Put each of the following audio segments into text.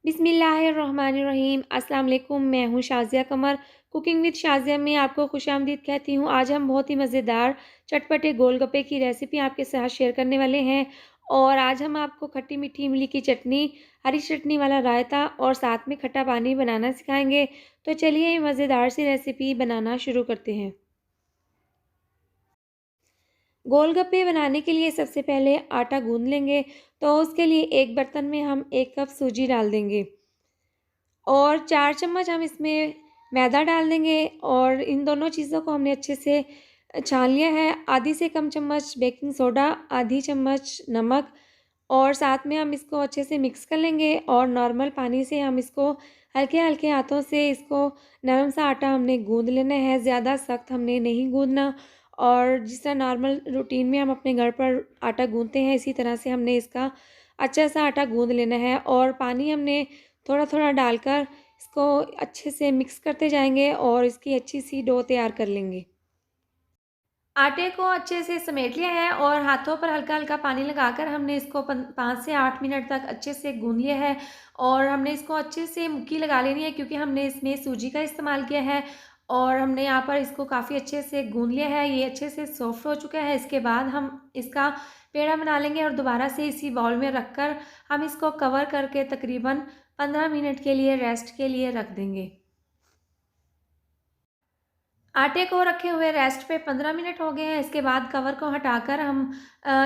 बिस्मिल्लाहिर्रहमानिर्रहीम। अस्सलाम वालेकुम। मैं हूँ शाज़िया कमर। कुकिंग विद शाज़िया में आपको खुशामदीद कहती हूँ। आज हम बहुत ही मज़ेदार चटपटे गोलगप्पे की रेसिपी आपके साथ शेयर करने वाले हैं और आज हम आपको खट्टी मीठी इमली की चटनी, हरी चटनी वाला रायता और साथ में खट्टा पानी बनाना सिखाएँगे। तो चलिए मज़ेदार सी रेसिपी बनाना शुरू करते हैं। गोलगप्पे बनाने के लिए सबसे पहले आटा गूँध लेंगे, तो उसके लिए एक बर्तन में हम 1 कप सूजी डाल देंगे। और 4 चम्मच हम इसमें मैदा डाल देंगे और इन दोनों चीज़ों को हमने अच्छे से छान लिया है। आधी से कम चम्मच बेकिंग सोडा, आधी चम्मच नमक और साथ में हम इसको अच्छे से मिक्स कर लेंगे और नॉर्मल पानी से हम इसको हल्के-हल्के हाथों से इसको नरम सा आटा हमने गूँध लेना है, ज़्यादा सख्त हमने नहीं गूँधना। और जिस तरह नॉर्मल रूटीन में हम अपने घर पर आटा गूँधते हैं, इसी तरह से हमने इसका अच्छा सा आटा गूँध लेना है और पानी हमने थोड़ा-थोड़ा डालकर इसको अच्छे से मिक्स करते जाएँगे और इसकी अच्छी सी डो तैयार कर लेंगे। आटे को अच्छे से समेट लिया है और हाथों पर हल्का-हल्का पानी लगाकर हमने इसको 5 से 8 मिनट तक अच्छे से गूँध लिया है और हमने इसको अच्छे से मुक्की लगा लेनी है क्योंकि हमने इसमें सूजी का इस्तेमाल किया है और हमने यहाँ पर इसको काफ़ी अच्छे से गूँध लिया है। ये अच्छे से सॉफ्ट हो चुका है। इसके बाद हम इसका पेड़ा बना लेंगे और दोबारा से इसी बाउल में रखकर हम इसको कवर करके तकरीबन 15 मिनट के लिए रेस्ट के लिए रख देंगे। आटे को रखे हुए रेस्ट पे 15 मिनट हो गए हैं। इसके बाद कवर को हटाकर हम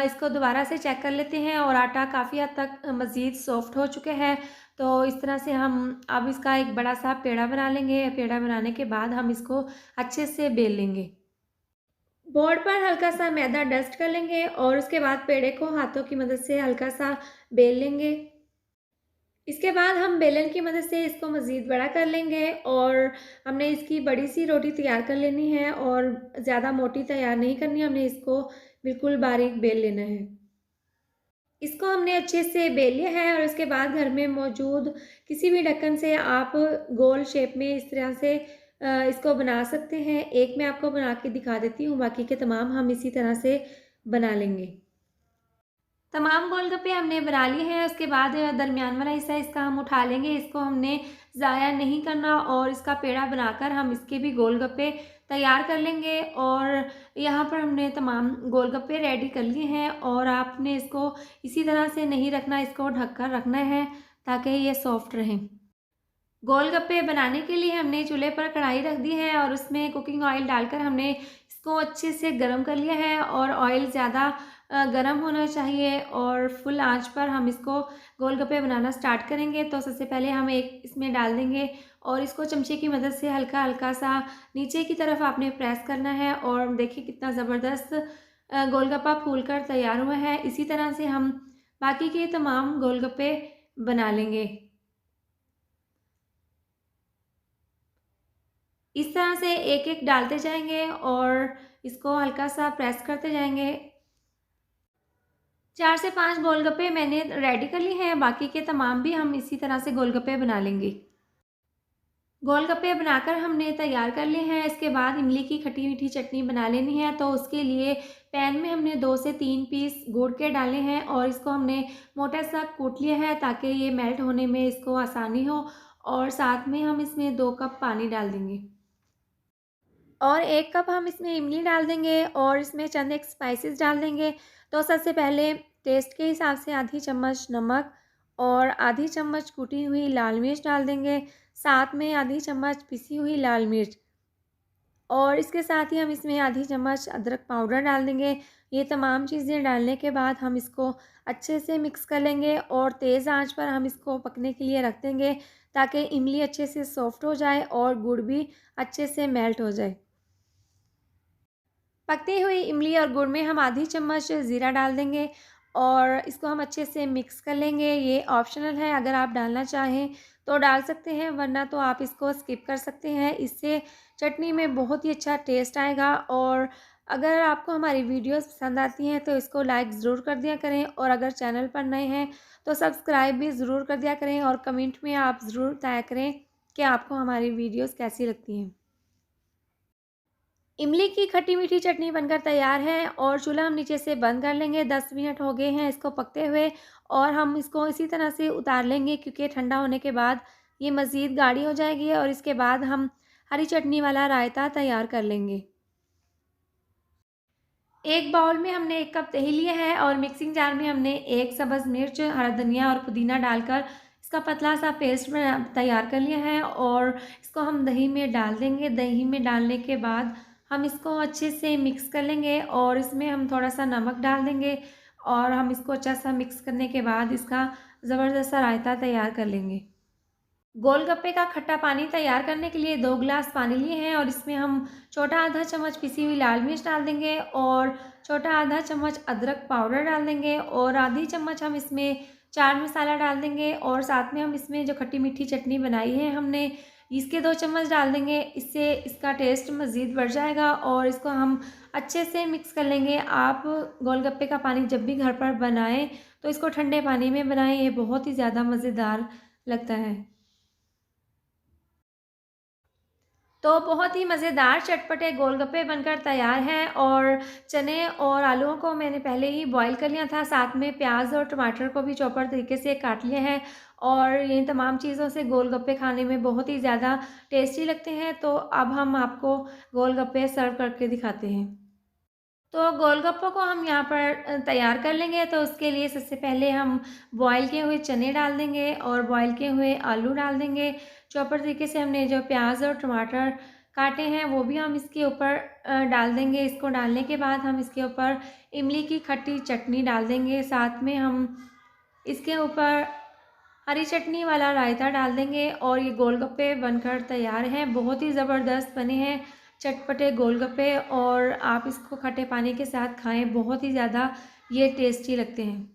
इसको दोबारा से चेक कर लेते हैं और आटा काफ़ी हद तक मज़ीद सॉफ्ट हो चुके हैं। तो इस तरह से हम अब इसका एक बड़ा-सा पेड़ा बना लेंगे। पेड़ा बनाने के बाद हम इसको अच्छे से बेल लेंगे। बोर्ड पर हल्का-सा मैदा डस्ट कर लेंगे और उसके बाद पेड़े को हाथों की मदद से हल्का-सा बेल लेंगे। इसके बाद हम बेलन की मदद से इसको मज़ीद बड़ा कर लेंगे और हमने इसकी बड़ी सी रोटी तैयार कर लेनी है और ज़्यादा मोटी तैयार नहीं करनी, हमने इसको बिल्कुल बारीक बेल लेना है। इसको हमने अच्छे से बेल लिया है और उसके बाद घर में मौजूद किसी भी ढक्कन से आप गोल शेप में इस तरह से इसको बना सकते हैं। एक मैं आपको बना के दिखा देती हूँ, बाकी के तमाम हम इसी तरह से बना लेंगे। तमाम गोलगप्पे हमने बना लिए हैं, उसके बाद दरमियान वाला हिस्सा इसका हम उठा लेंगे। इसको हमने ज़ाया नहीं करना और इसका पेड़ा बनाकर हम इसके भी गोलगप्पे तैयार कर लेंगे और यहाँ पर हमने तमाम गोलगप्पे रेडी कर लिए हैं और आपने इसको इसी तरह से नहीं रखना, इसको ढक कर रखना है ताकि ये सॉफ्ट रहें। गोलगप्पे बनाने के लिए हमने चूल्हे पर कढ़ाई रख दी है और उसमें कुकिंग ऑयल डालकर हमने इसको अच्छे से गरम कर लिया है और ऑयल ज़्यादा गरम होना चाहिए और फुल आंच पर हम इसको गोलगप्पे बनाना स्टार्ट करेंगे। तो सबसे पहले हम एक इसमें डाल देंगे और इसको चमचे की मदद से हल्का-हल्का सा नीचे की तरफ आपने प्रेस करना है और देखिए कितना ज़बरदस्त गोलगप्पा फूलकर तैयार हुआ है। इसी तरह से हम बाकी के तमाम गोलगप्पे बना लेंगे। इस तरह से एक-एक डालते जाएँगे और इसको हल्का-सा प्रेस करते जाएँगे। 4 से 5 गोलगप्पे मैंने रेडी कर लिए हैं, बाकी के तमाम भी हम इसी तरह से गोलगप्पे बना लेंगे। गोलगप्पे बनाकर हमने तैयार कर लिए हैं, इसके बाद इमली की खट्टी-मीठी चटनी बना लेनी है, तो उसके लिए पैन में हमने 2 से 3 पीस गुड़ के डाले हैं और इसको हमने मोटा-सा कूट लिया है ताकि ये मेल्ट होने में इसको आसानी हो और साथ में हम इसमें 2 कप पानी डाल देंगे। और 1 कप हम इसमें इमली डाल देंगे और इसमें चंद एक स्पाइसेस डाल देंगे। तो सबसे पहले टेस्ट के हिसाब से आधी चम्मच नमक और आधी चम्मच कुटी हुई लाल मिर्च डाल देंगे। साथ में आधी चम्मच पिसी हुई लाल मिर्च और इसके साथ ही हम इसमें आधी चम्मच अदरक पाउडर डाल देंगे। ये तमाम चीज़ें डालने के बाद हम इसको अच्छे से मिक्स कर लेंगे और तेज़ आंच पर हम इसको पकने के लिए रख देंगे ताकि इमली अच्छे से सॉफ्ट हो जाए और गुड़ भी अच्छे से मेल्ट हो जाए। पकती हुई इमली और गुड़ में हम आधी चम्मच ज़ीरा डाल देंगे और इसको हम अच्छे से मिक्स कर लेंगे। ये ऑप्शनल है, अगर आप डालना चाहें तो डाल सकते हैं, वरना तो आप इसको स्किप कर सकते हैं। इससे चटनी में बहुत ही अच्छा टेस्ट आएगा और अगर आपको हमारी वीडियोस पसंद आती हैं तो इसको लाइक ज़रूर कर दिया करें और अगर चैनल पर नए हैं तो सब्सक्राइब भी ज़रूर कर दिया करें और कमेंट में आप ज़रूर बताया करें कि आपको हमारी वीडियोस कैसी लगती हैं। इमली की खट्टी मीठी चटनी बनकर तैयार है और चूल्हा हम नीचे से बंद कर लेंगे। 10 मिनट हो गए हैं इसको पकते हुए और हम इसको इसी तरह से उतार लेंगे क्योंकि ठंडा होने के बाद ये मज़ीद गाढ़ी हो जाएगी और इसके बाद हम हरी चटनी वाला रायता तैयार कर लेंगे। एक बाउल में हमने 1 कप दही लिया है और मिक्सिंग जार में हमने 1 सब्ज़ मिर्च, हरा धनिया और पुदीना डालकर इसका पतला सा पेस्ट बना तैयार कर लिया है और इसको हम दही में डाल देंगे। दही में डालने के बाद हम इसको अच्छे से मिक्स कर लेंगे और इसमें हम थोड़ा-सा नमक डाल देंगे और हम इसको अच्छा सा मिक्स करने के बाद इसका ज़बरदस्त सा रायता तैयार कर लेंगे। गोलगप्पे का खट्टा पानी तैयार करने के लिए 2 गिलास पानी लिए हैं और इसमें हम छोटा आधा चम्मच पिसी हुई लाल मिर्च डाल देंगे और छोटा आधा चम्मच अदरक पाउडर डाल देंगे और आधी चम्मच हम इसमें चाट मसाला डाल देंगे और साथ में हम इसमें जो खट्टी मीठी चटनी बनाई है हमने इसके 2 चम्मच डाल देंगे। इससे इसका टेस्ट मज़ीद बढ़ जाएगा और इसको हम अच्छे से मिक्स कर लेंगे। आप गोलगप्पे का पानी जब भी घर पर बनाएं तो इसको ठंडे पानी में बनाएं, ये बहुत ही ज़्यादा मज़ेदार लगता है। तो बहुत ही मज़ेदार चटपटे गोलगप्पे बनकर तैयार हैं और चने और आलूओं को मैंने पहले ही बॉईल कर लिया था, साथ में प्याज और टमाटर को भी चॉपर तरीके से काट लिया है और ये तमाम चीज़ों से गोलगप्पे खाने में बहुत ही ज़्यादा टेस्टी लगते हैं। तो अब हम आपको गोलगप्पे सर्व करके दिखाते हैं। तो गोलगप्पों को हम यहाँ पर तैयार कर लेंगे। तो उसके लिए सबसे पहले हम बॉयल किए हुए चने डाल देंगे और बॉयल किए हुए आलू डाल देंगे। चॉपर तरीके से हमने जो प्याज और टमाटर काटे हैं वो भी हम इसके ऊपर डाल देंगे। इसको डालने के बाद हम इसके ऊपर इमली की खट्टी चटनी डाल देंगे। साथ में हम इसके ऊपर हरी चटनी वाला रायता डाल देंगे और ये गोलगप्पे बनकर तैयार हैं। बहुत ही ज़बरदस्त बने हैं चटपटे गोलगप्पे और आप इसको खट्टे पानी के साथ खाएं, बहुत ही ज़्यादा ये टेस्टी लगते हैं।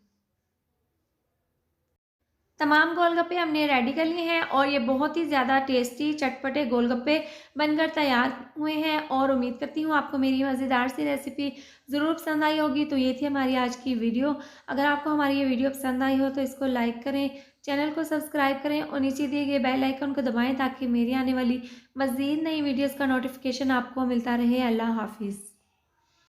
तमाम गोलगप्पे हमने रेडी कर लिए हैं और ये बहुत ही ज़्यादा टेस्टी चटपटे गोलगप्पे बनकर तैयार हुए हैं और उम्मीद करती हूँ आपको मेरी मज़ेदार सी रेसिपी ज़रूर पसंद आई होगी। तो ये थी हमारी आज की वीडियो। अगर आपको हमारी ये वीडियो पसंद आई हो तो इसको लाइक करें, चैनल को सब्सक्राइब करें और नीचे दिए गए बेल आइकन को दबाएँ ताकि मेरी आने वाली मज़ीद नई वीडियोज़ का नोटिफिकेशन आपको मिलता रहे। अल्लाह हाफिज़।